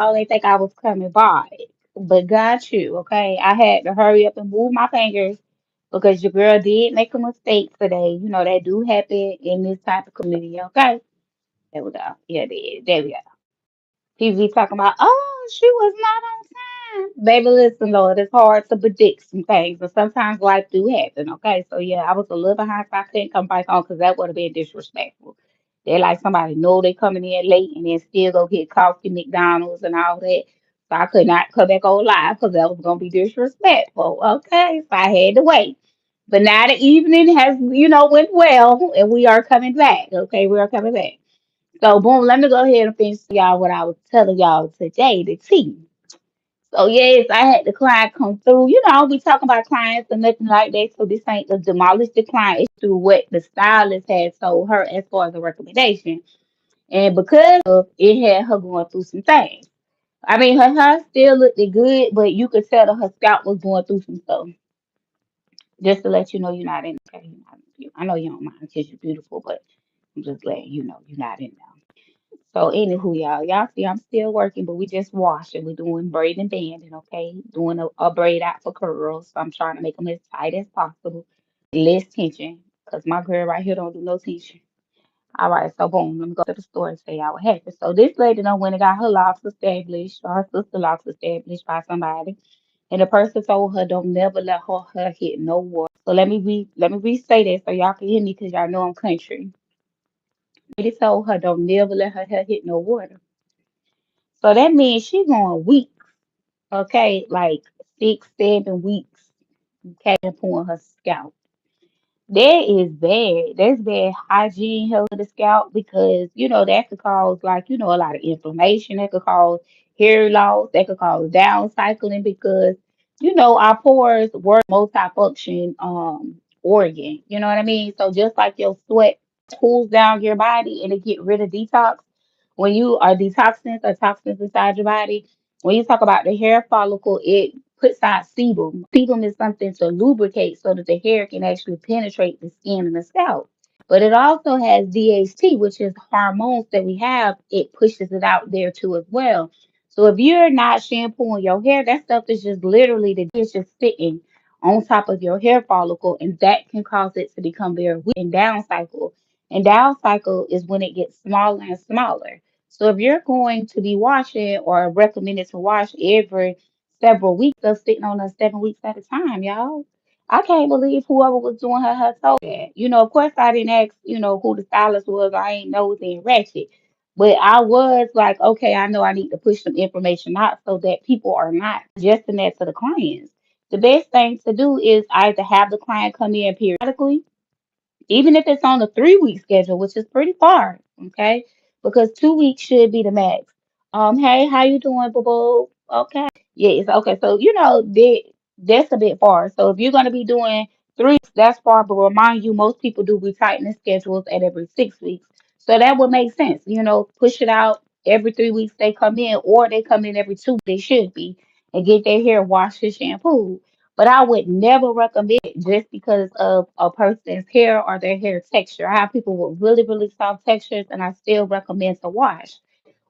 Oh, they think I was coming by, but got you, okay? I had to hurry up and move my fingers because your girl did make a mistake today. You know, that do happen in this type of community, okay? There we go. Yeah, there we go. People be talking about, oh, she was not on time. Baby, listen, Lord, it's hard to predict some things, but sometimes life do happen, okay? So, yeah, I was a little behind, so I couldn't come back on because that would have been disrespectful. They're like somebody know they coming in late and then still go get coffee, McDonald's, and all that. So I could not come back on live because that was going to be disrespectful, okay? So I had to wait. But now the evening has, went well, and we are coming back, okay? We are coming back. So boom, let me go ahead and finish y'all what I was telling y'all today, the tea. So yes, I had the client come through. You know, we talking about clients and nothing like that. So this ain't to demolish the client. It's through what the stylist had told her as far as a recommendation. And because of it had her going through some things. I mean, her hair still looked good, but you could tell that her scalp was going through some stuff. Just to let you know you're not in. Okay, I know you don't mind because you're beautiful, but I'm just letting you know you're not in there. So anywho, y'all see I'm still working, but we just washing. We're doing braid and banding, okay? Doing a braid out for curls. So I'm trying to make them as tight as possible, less tension, because my girl right here don't do no tension. All right, so boom, let me go to the store and say y'all what happened. So this lady done went and got her locks established, or her sister locks established by somebody, and the person told her don't never let her hair hit no water. So let me re-say that so y'all can hear me, because y'all know I'm country. Lady told her don't never let her hair hit no water. So that means she going weeks, okay, like 6, 7 weeks, okay, pulling her scalp. That is bad. That's bad hygiene health of the scalp because that could cause like a lot of inflammation. That could cause hair loss. That could cause down cycling because our pores work multifunction organ. You know what I mean? So just like your sweat cools down your body and it get rid of detox, when you are detoxing or toxins inside your body, when you talk about the hair follicle, it puts out sebum. Sebum is something to lubricate so that the hair can actually penetrate the skin and the scalp. But it also has DHT, which is hormones that we have. It pushes it out there too as well. So if you're not shampooing your hair, that stuff is just literally it's just sitting on top of your hair follicle, and that can cause it to become very weak and down cycle. And down cycle is when it gets smaller and smaller. So if you're going to be washing or recommended to wash every several weeks of sitting on us 7 weeks at a time, y'all. I can't believe whoever was doing her told that. Of course I didn't ask, who the stylist was. I ain't nosy and ratchet. But I was like, okay, I know I need to push some information out so that people are not suggesting that to the clients. The best thing to do is either have the client come in periodically, even if it's on a 3 week schedule, which is pretty far, okay? Because 2 weeks should be the max. Hey, how you doing, boo boo? Okay. Yes, okay. So that's a bit far. So if you're gonna be doing 3 weeks, that's far. But remind you, most people do retightening schedules at every 6 weeks. So that would make sense. Push it out every 3 weeks they come in, or they come in every 2. They should be and get their hair washed and shampooed. But I would never recommend it just because of a person's hair or their hair texture. I have people with really, really soft textures, and I still recommend to wash.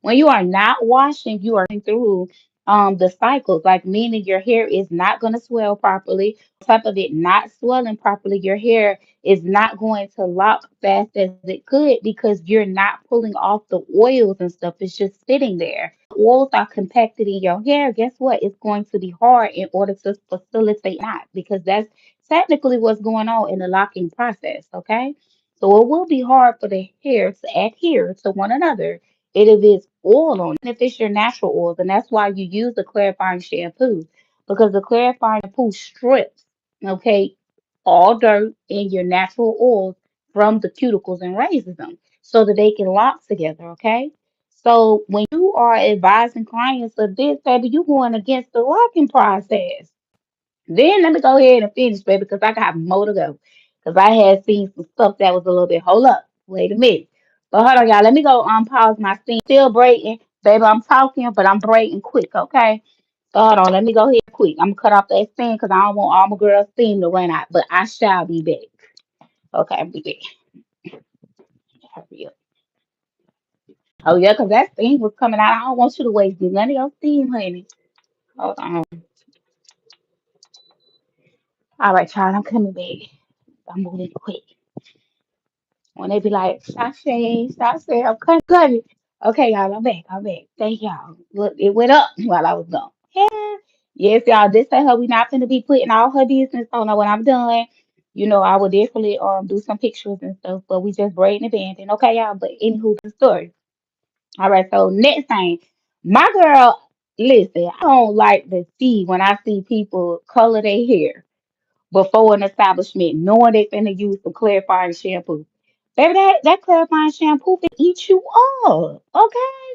When you are not washing, you are going through the cycles, like meaning your hair is not going to swell properly. On top of it not swelling properly, your hair is not going to lock fast as it could because you're not pulling off the oils and stuff. It's just sitting there. Oils are compacted in your hair. Guess what? It's going to be hard in order to facilitate not because that's technically what's going on in the locking process. Okay. So it will be hard for the hair to adhere to one another if it's oil on it, if it's your natural oils, and that's why you use the clarifying shampoo because the clarifying shampoo strips, okay, all dirt in your natural oils from the cuticles and raises them so that they can lock together, okay? So when you are advising clients of this, baby, you going against the locking process. Then let me go ahead and finish, baby, because I got more to go. Because I had seen some stuff that was a little bit, hold up, wait a minute. But hold on, y'all. Let me go pause my scene. Still breaking. Baby, I'm talking, but I'm breaking quick, okay? So hold on, let me go ahead quick. I'm gonna cut off that scene because I don't want all my girls' steam to run out. But I shall be back. Okay, I'll be back. Hurry up. Oh yeah, cause that steam was coming out. I don't want you to waste none of your steam, honey. Hold on. All right, child, I'm coming back. I'm moving quick. When they be like, Sashay, Sashay, I'm cutting. Okay, y'all, I'm back. I'm back. Thank y'all. Look, it went up while I was gone. Yeah. Yes, y'all, this ain't her. We not gonna be putting all her business on her when I'm done. I would definitely do some pictures and stuff, but we just braiding and banding. Okay, y'all. But anywho, the story. All right, so next thing, my girl, listen, I don't like to see when I see people color their hair before an establishment, knowing they finna use some clarifying shampoo. Baby, that clarifying shampoo can eat you up. Okay?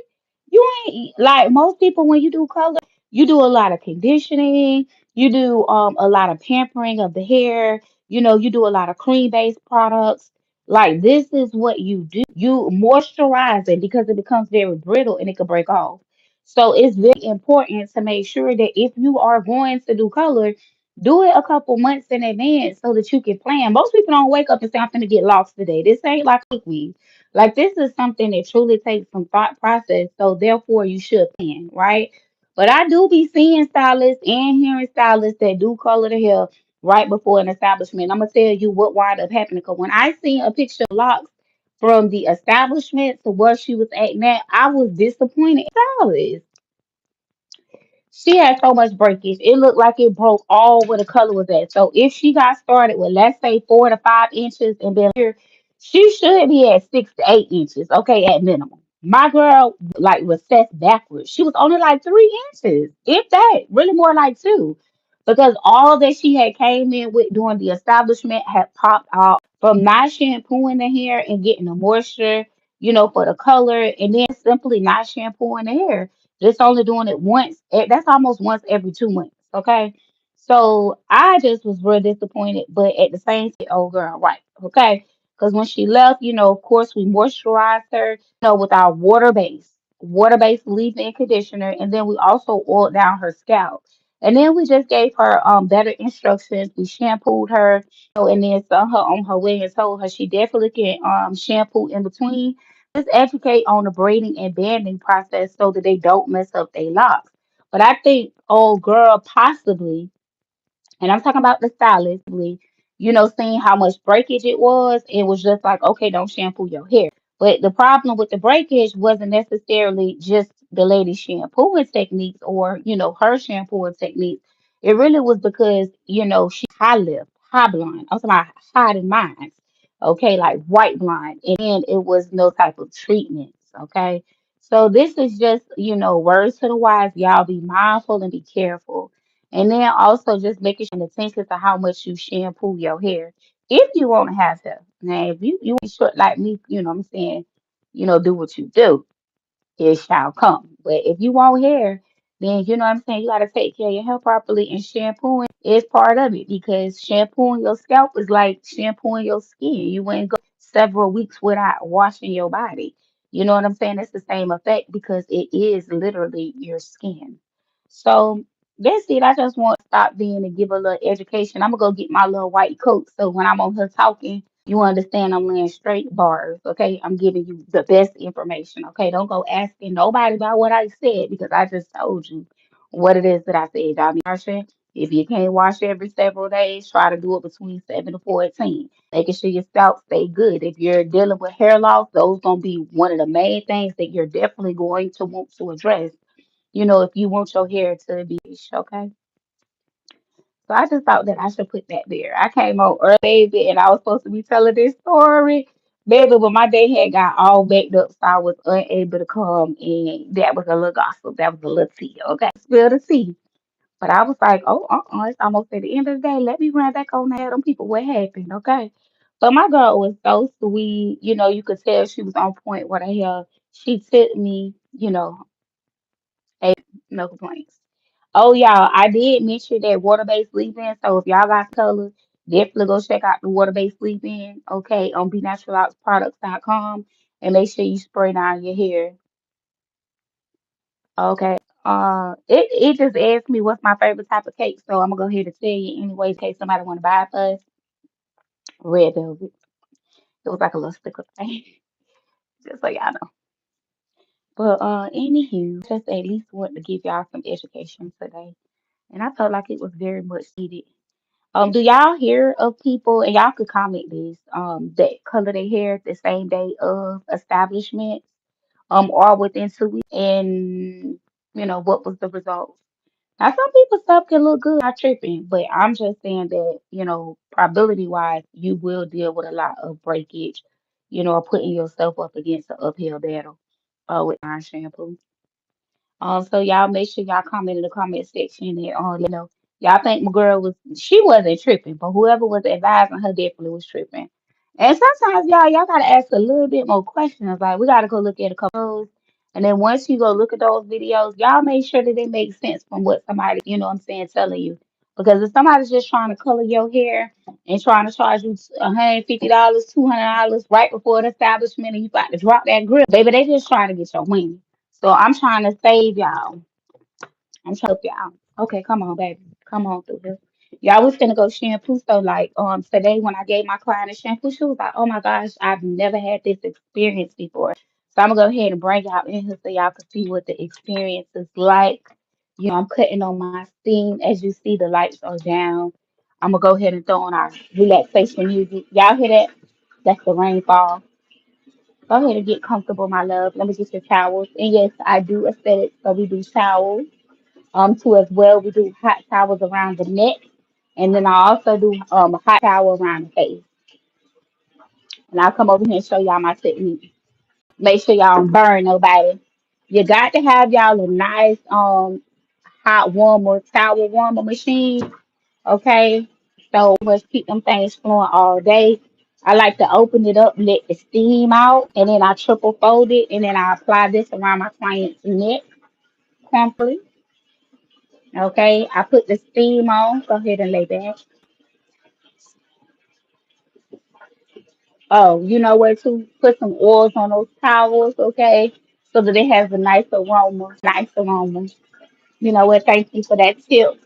You ain't like most people when you do color, you do a lot of conditioning, you do a lot of pampering of the hair, you do a lot of cream-based products. Like this is what you do. You moisturize it because it becomes very brittle and it can break off. So it's very important to make sure that if you are going to do color, do it a couple months in advance so that you can plan. Most people don't wake up and say, I'm gonna get lost today. This ain't like week. Like this is something that truly takes some thought process. So therefore you should plan, right? But I do be seeing stylists and hearing stylists that do color the hair right before an establishment. I'm gonna tell you what wind up happening. Because when I seen a picture of locks from the establishment to where she was at now, I was disappointed in stylist. She had so much breakage. It looked like it broke all where the color was at. So if she got started with, let's say, 4 to 5 inches and been here, she should be at 6 to 8 inches, okay, at minimum. My girl, like, was set backwards. She was only like 3 inches, if that, really more like two, because all that she had came in with during the establishment had popped out from not shampooing the hair and getting the moisture, for the color, and then simply not shampooing the hair, just only doing it once. That's almost once every 2 months. Okay. So I just was real disappointed, but at the same time, oh girl, right. Okay. Because when she left, of course, we moisturized her, with our water-based leave-in conditioner. And then we also oiled down her scalp. And then we just gave her better instructions. We shampooed her, and then sent her on her way and told her she definitely can shampoo in between, just educate on the braiding and banding process so that they don't mess up their locks. But I think, oh girl, possibly, and I'm talking about the stylist, seeing how much breakage it was just like, okay, don't shampoo your hair. But the problem with the breakage wasn't necessarily just the lady's shampooing techniques or, her shampooing techniques. It really was because, she high lift, high blonde. I'm talking about hiding mine. Okay, like white blonde. And then it was no type of treatments. Okay. So this is just, words to the wise. Y'all be mindful and be careful. And then also just making sure and attention to how much you shampoo your hair. If you want to have hair. Now, if you ain't short like me, what I'm saying, do what you do, it shall come. But if you want hair, then you know what I'm saying, you gotta take care of your hair properly, and shampooing is part of it because shampooing your scalp is like shampooing your skin. You wouldn't go several weeks without washing your body. You know what I'm saying? It's the same effect because it is literally your skin. So that's it. I just want to stop being and give a little education. I'm gonna go get my little white coat so when I'm on here talking, you understand I'm laying straight bars, okay? I'm giving you the best information, okay? Don't go asking nobody about what I said because I just told you what it is that I said. Y'all be washing. If you can't wash every several days, try to do it between 7 to 14. Making sure your scalp stay good. If you're dealing with hair loss, those gonna be one of the main things that you're definitely going to want to address. If you want your hair to be okay. So I just thought that I should put that there. I came on early, baby, and I was supposed to be telling this story, baby, but my day had got all backed up, so I was unable to come, and that was a little gossip. That was a little tea, okay? Spill the tea. But I was like, oh, it's almost at the end of the day. Let me run back on that. Them people, what happened, okay? But my girl was so sweet. You could tell she was on point with her hair. She took me, no complaints. Oh, y'all, I did mention that water-based leave-in. So if y'all got colors, definitely go check out the water-based leave-in, okay, on bnaturallocksproducts.com, and make sure you spray down your hair, okay. It just asked me what's my favorite type of cake, so I'm gonna go ahead and tell you anyway, in case somebody want to buy it for us. Red velvet. It was like a little sticker thing, just so y'all know. But anywho, just at least want to give y'all some education today. And I felt like it was very much needed. Do y'all hear of people, and y'all could comment this, that color their hair the same day of establishment, or within 2 weeks, and what was the result? Now, some people stuff can look good, not tripping, but I'm just saying that, probability wise, you will deal with a lot of breakage, or putting yourself up against an uphill battle, with iron shampoo. So y'all make sure y'all comment in the comment section and y'all think my girl she wasn't tripping, but whoever was advising her definitely was tripping. And sometimes y'all gotta ask a little bit more questions. Like we gotta go look at a couple of those, and then once you go look at those videos, y'all make sure that they make sense from what somebody, what I'm saying, telling you. Because if somebody's just trying to color your hair and trying to charge you $150, $200 right before the establishment, and you about to drop that grill, baby, they just trying to get your money. So I'm trying to save y'all. I'm trying to help y'all. Okay, come on, baby. Come on through here. Y'all was finna go shampoo. So like today when I gave my client a shampoo, she was like, oh my gosh, I've never had this experience before. So I'm gonna go ahead and bring y'all in here so y'all can see what the experience is like. I'm cutting on my steam. As you see, the lights are down. I'm gonna go ahead and throw on our relaxation music. Y'all hear that? That's the rainfall. Go ahead and get comfortable, my love. Let me get your towels. And yes, I do aesthetics, so we do towels. Too as well. We do hot towels around the neck, and then I also do a hot towel around the face. And I'll come over here and show y'all my technique. Make sure y'all don't burn nobody. You got to have y'all a nice hot warmer towel warmer machine. Okay, so let's keep them things flowing all day. I like to open it up, let the steam out, and then I triple fold it, and then I apply this around my client's neck promptly. Okay, I put the steam on. Go ahead and lay back. Oh, you know where to put some oils on those towels, okay, so that it has a nice aroma, nice aroma. You know what? Thank you for that tip,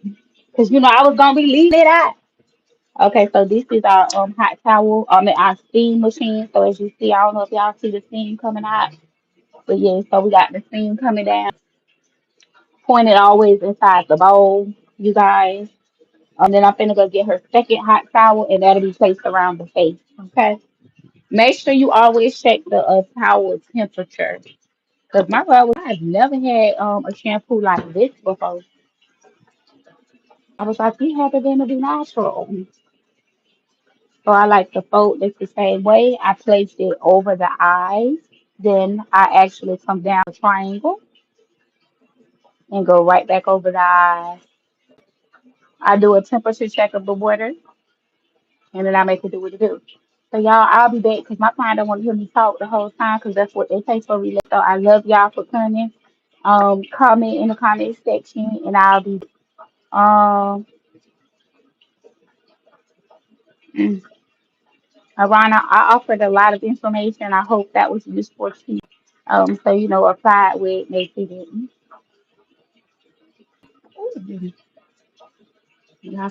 because I was gonna be leaving it out. Okay, so this is our hot towel, our steam machine. So as you see, I don't know if y'all see the steam coming out, but yeah, so we got the steam coming down. Point it always inside the bowl, you guys. Then I'm finna go get her second hot towel, and that'll be placed around the face. Okay. Make sure you always check the towel temperature. Cause my girl, I've never had a shampoo like this before. I was like, you have it in to be natural. So I like to fold this the same way. I placed it over the eyes. Then I actually come down a triangle and go right back over the eyes. I do a temperature check of the water, and then I make it do what it do. So y'all, I'll be back because my client don't want to hear me talk the whole time because that's what they pay for. So I love y'all for coming. Comment in the comment section, and I'll be um. Arana, I offered a lot of information. I hope that was useful to you. So apply it with make it.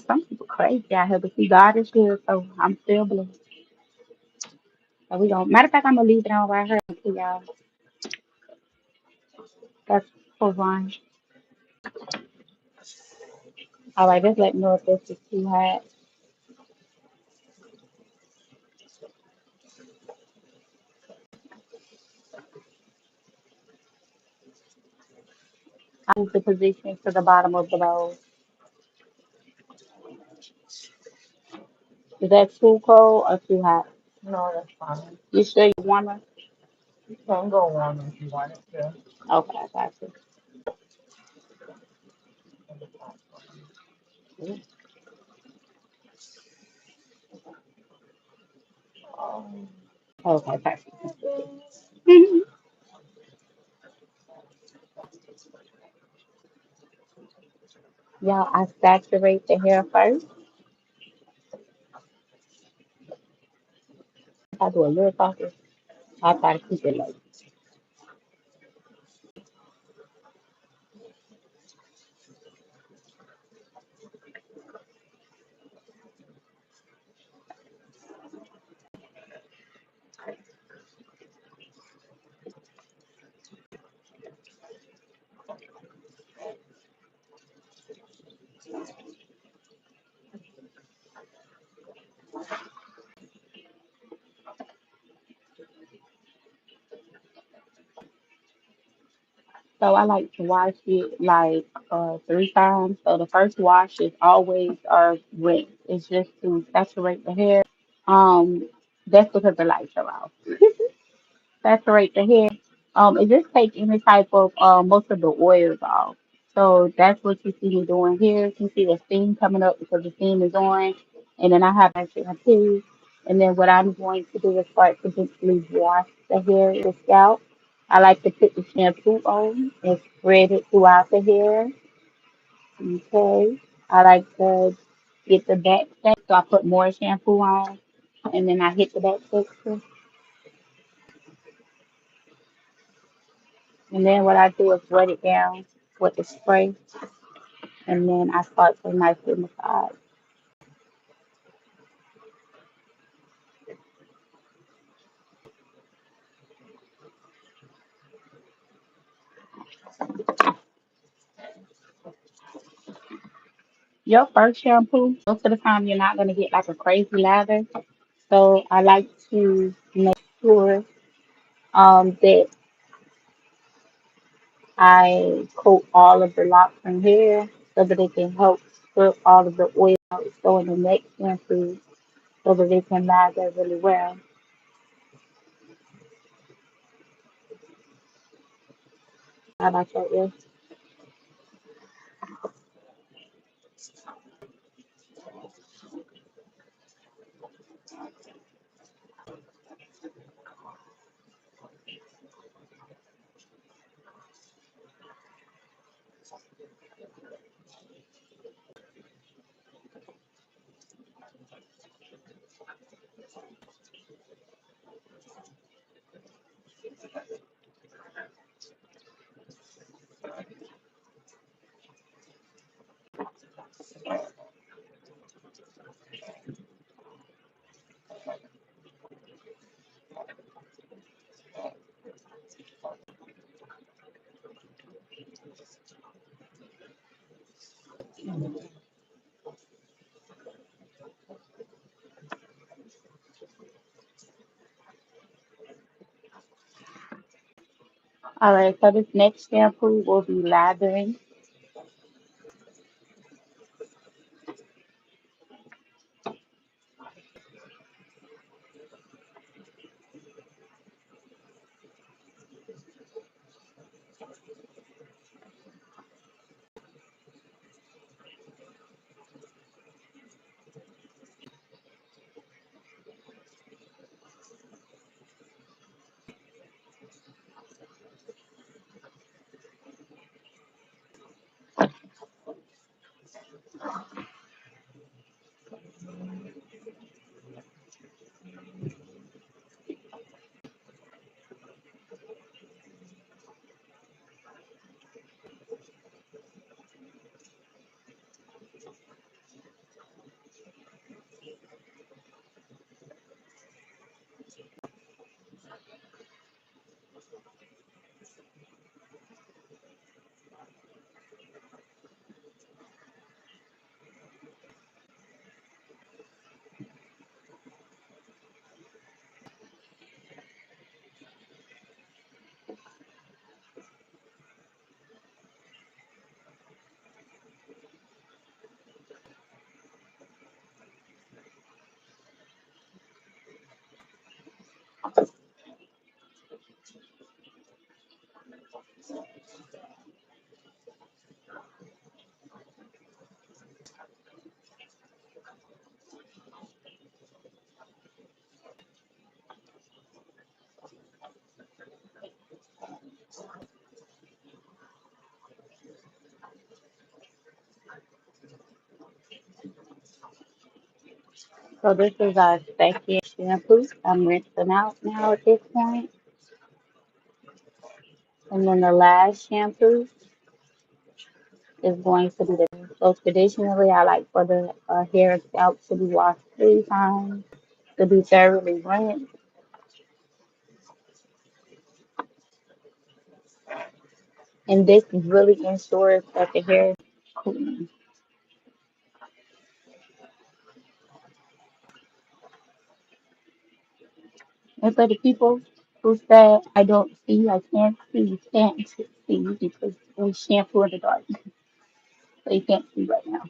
Some people crazy out here, but see, God is good, so I'm still blessed. So we don't. Matter of fact, I'm gonna leave it on right here to y'all. That's for one. All right, just let me know if this is too hot. I move the position to the bottom of the bowl. Is that too cold or too hot? No, that's fine. You sure you warmer? You can go on if you want it to. Okay, I got you. Um, Okay, perfect. Y'all, I saturate the hair first. I do a little talking. I try to keep it low. So I like to wash it like 3 times. So the first wash is always rinse. It's just to saturate the hair. Um, that's because the lights are off. Saturate the hair. It just takes any type of most of the oils off. So that's what you see me doing here. You can see the steam coming up because the steam is on, and then I have my shampoo. And then what I'm going to do is start to gently wash the hair, the scalp. I like to put the shampoo on and spread it throughout the hair. Okay. I like to get the back section, so I put more shampoo on, and then I hit the back section. And then what I do is wet it down with the spray, and then I start to nicely massage. Your first shampoo, most of the time you're not gonna get like a crazy lather. So I like to make sure that I coat all of the locks in hair so that it can help strip all of the oil out. So in the next shampoo, so that they can lather really well. How about your ear? All right, so this next shampoo will be lathering. So this is our second shampoo. I'm rinsing out now at this point. And then the last shampoo is going to be the so traditionally I like for the hair and scalp to be washed 3 times, to be thoroughly rinsed. And this really ensures that the hair is clean. And for the people Who's that? I don't see. I can't see because there's shampoo in the dark. So you can't see right now.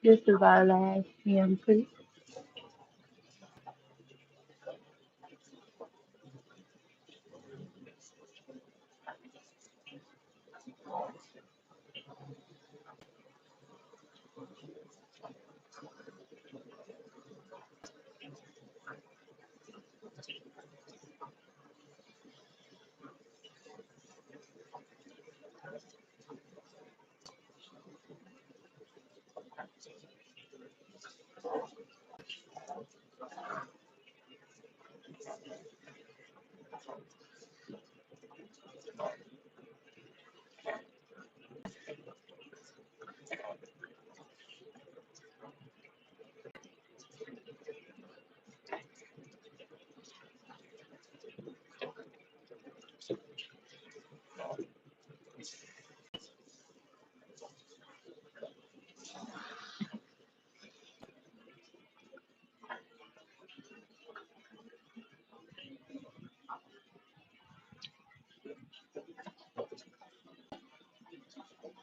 This is our last shampoo.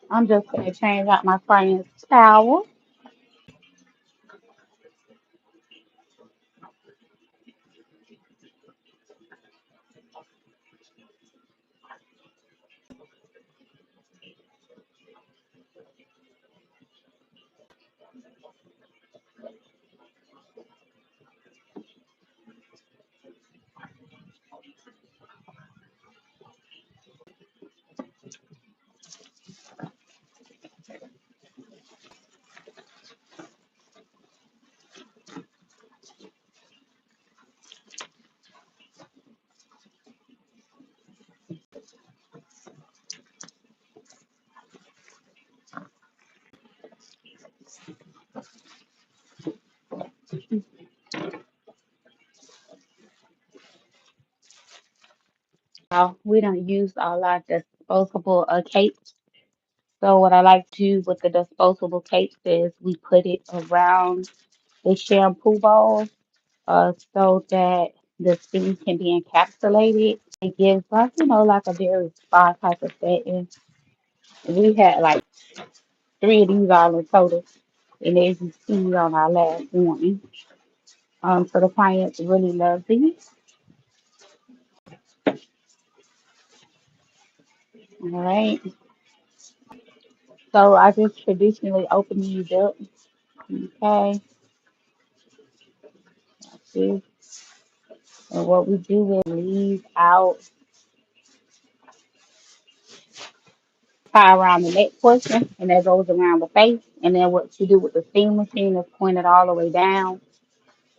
I'm just gonna change out my client's towel. We don't use a lot of disposable capes. So what I like to do with the disposable capes is we put it around the shampoo bowl so that the steam can be encapsulated. It gives us, like a very spa type of setting. We had like three of these all in total. And as you see on our last one, so the clients really love these. All right. So I just traditionally open these up. Okay. See? And what we do is leave out, tie around the neck portion, and that goes around the face. And then what you do with the steam machine is point it all the way down.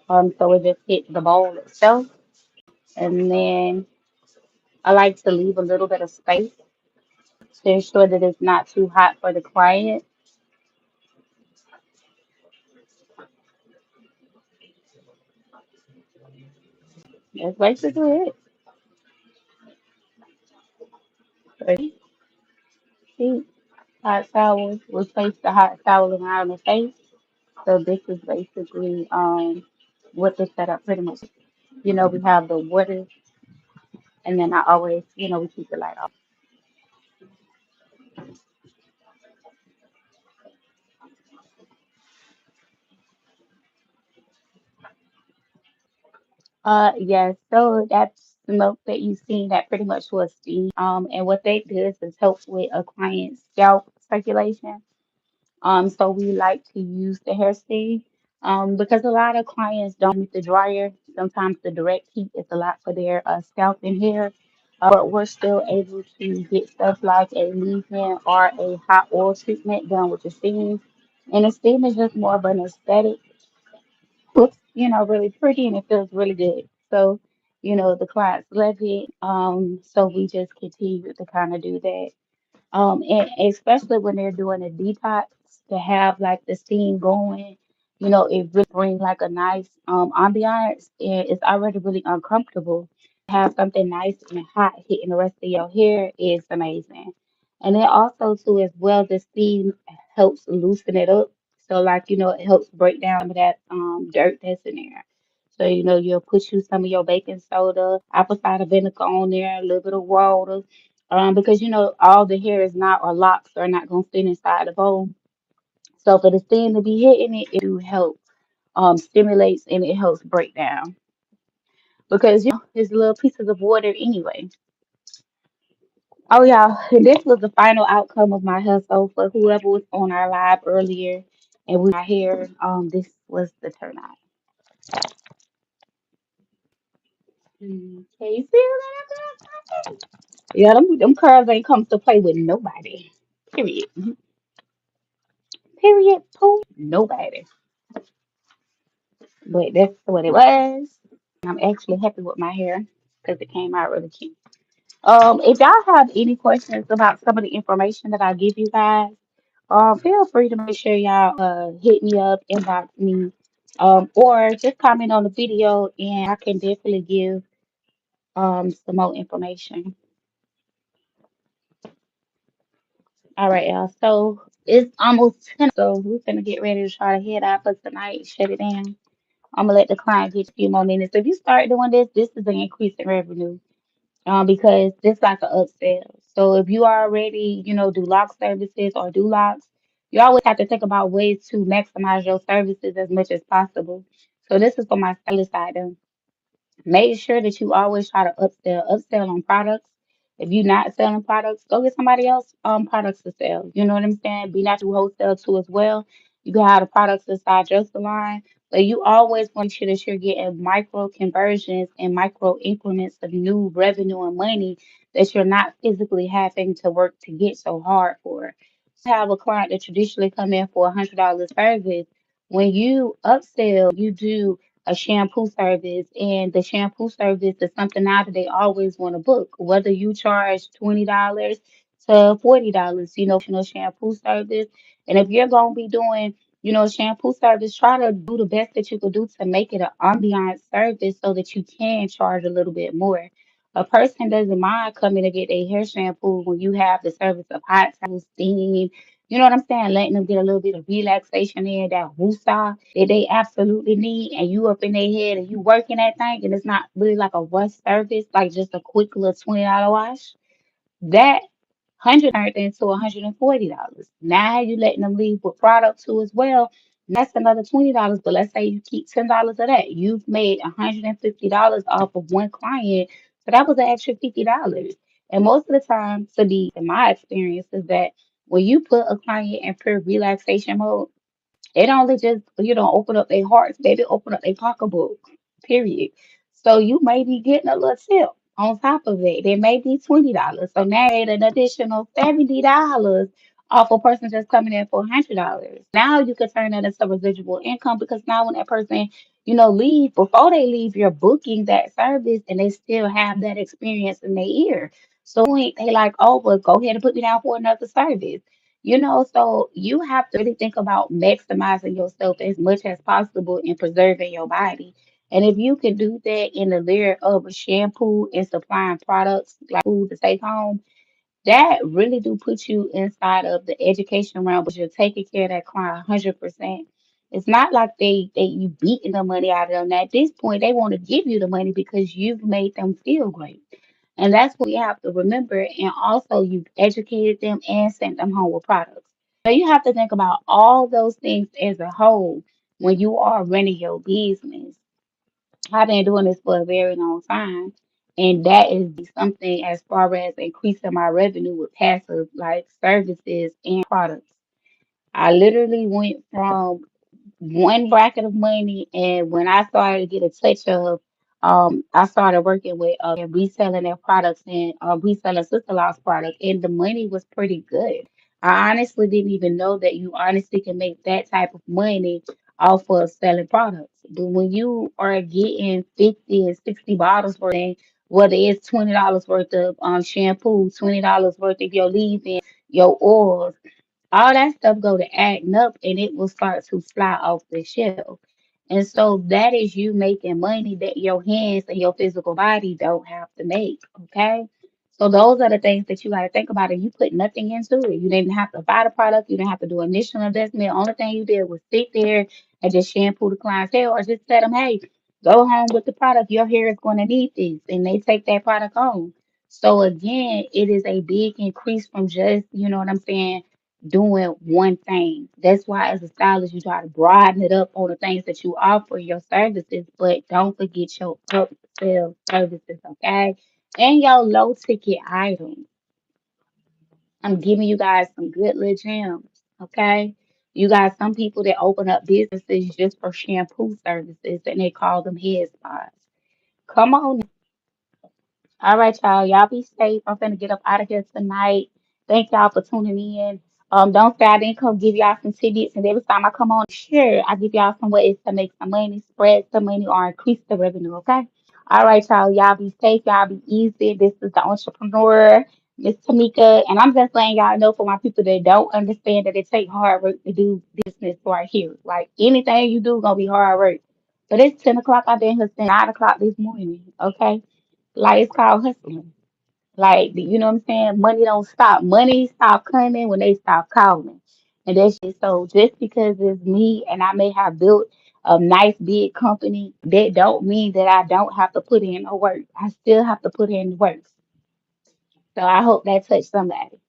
So it just hits the bowl itself. And then I like to leave a little bit of space to ensure that it's not too hot for the client. That's basically it. See, hot towels. We'll place the hot towel around the face. So this is basically what the setup pretty much. We have the water. And then I always, we keep the light off. Yes, so that's smoke that you seen that pretty much was steam. And what they do is help with a client's scalp circulation. So we like to use the hair steam. Because a lot of clients don't use the dryer. Sometimes the direct heat is a lot for their scalp and hair. But we're still able to get stuff like a leave-in or a hot oil treatment done with the steam. And the steam is just more of an aesthetic, looks, really pretty and it feels really good. So, the clients love it. So we just continue to kind of do that. And especially when they're doing a detox, to have like the steam going, it really brings like a nice ambiance, and it's already really uncomfortable. Have something nice and hot hitting the rest of your hair is amazing. And then also too as well, the steam helps loosen it up. So like, it helps break down some of that dirt that's in there. So, you'll put you some of your baking soda, apple cider vinegar on there, a little bit of water, because all the hair is not, or locks are not gonna fit inside the bowl. So for the steam to be hitting it, it do help stimulates and it helps break down because it's little pieces of water anyway. Oh yeah, and this was the final outcome of my hustle for whoever was on our live earlier and we got here. This was the turnout. Can you see that? Yeah, them curls ain't come to play with nobody. Period. Period. Pooh. Nobody. But that's what it was. I'm actually happy with my hair because it came out really cute. If y'all have any questions about some of the information that I give you guys, feel free to make sure y'all hit me up, inbox me, or just comment on the video and I can definitely give some more information. All right, y'all. So it's almost 10, so we're gonna get ready to try to head out for tonight, shut it down. I'm gonna let the client get a few more minutes. If you start doing this, this is an increase in revenue. Because this like an upsell. So if you already, do lock services or do locks, you always have to think about ways to maximize your services as much as possible. So this is for my stylist item. Make sure that you always try to upsell on products. If you're not selling products, go get somebody else products to sell. You know what I'm saying? Be not to wholesale too as well. You can have the products inside your salon, but you always want to make sure that you're getting micro conversions and micro increments of new revenue and money that you're not physically having to work to get so hard for. Have a client that traditionally come in for $100 service. When you upsell, you do a shampoo service, and the shampoo service is something now that they always want to book, whether you charge $20 to $40, shampoo service. And if you're gonna be doing, shampoo service, try to do the best that you could do to make it an ambient service so that you can charge a little bit more. A person doesn't mind coming to get a hair shampoo when you have the service of hot towel, steam, you know what I'm saying? Letting them get a little bit of relaxation in that woosah that they absolutely need, and you up in their head and you working that thing, and it's not really like a rush service, like just a quick little $20 wash. That 100 turned into $140. Now you letting them leave with product too as well. That's another $20. But let's say you keep $10 of that. You've made $150 off of one client. So that was an extra $50. And most of the time, in my experience, is that when you put a client in pure relaxation mode, it only just, open up their hearts, baby, open up their pocketbook, period. So you may be getting a little tip on top of it. There may be $20. So now you an additional $70 off a person just coming in for $100. Now you can turn that into residual income because now when that person, leave, before they leave, you're booking that service and they still have that experience in their ear. So they like, oh, well, go ahead and put me down for another service. So you have to really think about maximizing yourself as much as possible and preserving your body. And if you can do that in the layer of a shampoo and supplying products like food to take home, that really do put you inside of the education realm, but you're taking care of that client 100%. It's not like they you beating the money out of them. At this point, they want to give you the money because you've made them feel great. And that's what you have to remember. And also, you educated them and sent them home with products. So you have to think about all those things as a whole when you are running your business. I've been doing this for a very long time. And that is something as far as increasing my revenue with passive like services and products. I literally went from one bracket of money, and when I started to get a touch of, I started working with reselling their products and reselling SISTERLocks products, and the money was pretty good. I honestly didn't even know that you honestly can make that type of money off of selling products. But when you are getting 50 and 60 bottles for thing, whether it's $20 worth of shampoo, $20 worth of your leave-in, your oils, all that stuff go to adding up and it will start to fly off the shelf. And so that is you making money that your hands and your physical body don't have to make. Okay. So those are the things that you got to think about. And you put nothing into it. You didn't have to buy the product. You didn't have to do initial investment. Only thing you did was sit there and just shampoo the client's hair or just tell them, hey, go home with the product. Your hair is going to need this. And they take that product home. So again, it is a big increase from just, you know what I'm saying, doing one thing. That's why, as a stylist, you try to broaden it up on the things that you offer your services, but don't forget your upsell services, okay? And your low ticket items. I'm giving you guys some good little gems, okay? You got some people that open up businesses just for shampoo services and they call them head spas. Come on. All right, y'all. Y'all be safe. I'm finna get up out of here tonight. Thank y'all for tuning in. Don't say I didn't come give y'all some tidbits, and every time I come on, sure, I give y'all some ways to make some money, spread some money, or increase the revenue. Okay. All right, y'all. Y'all be safe. Y'all be easy. This is the entrepreneur, Miss Tamika, and I'm just letting y'all know for my people that don't understand that it take hard work to do business right here. Like anything you do, gonna be hard work. But it's 10 o'clock. I've been here since 9 o'clock this morning. Okay. Like it's called hustling. Like you know what I'm saying? Money don't stop. Money stop coming when they stop calling. And that's just so just because it's me and I may have built a nice big company, that don't mean that I don't have to put in no work. I still have to put in the work. So I hope that touched somebody.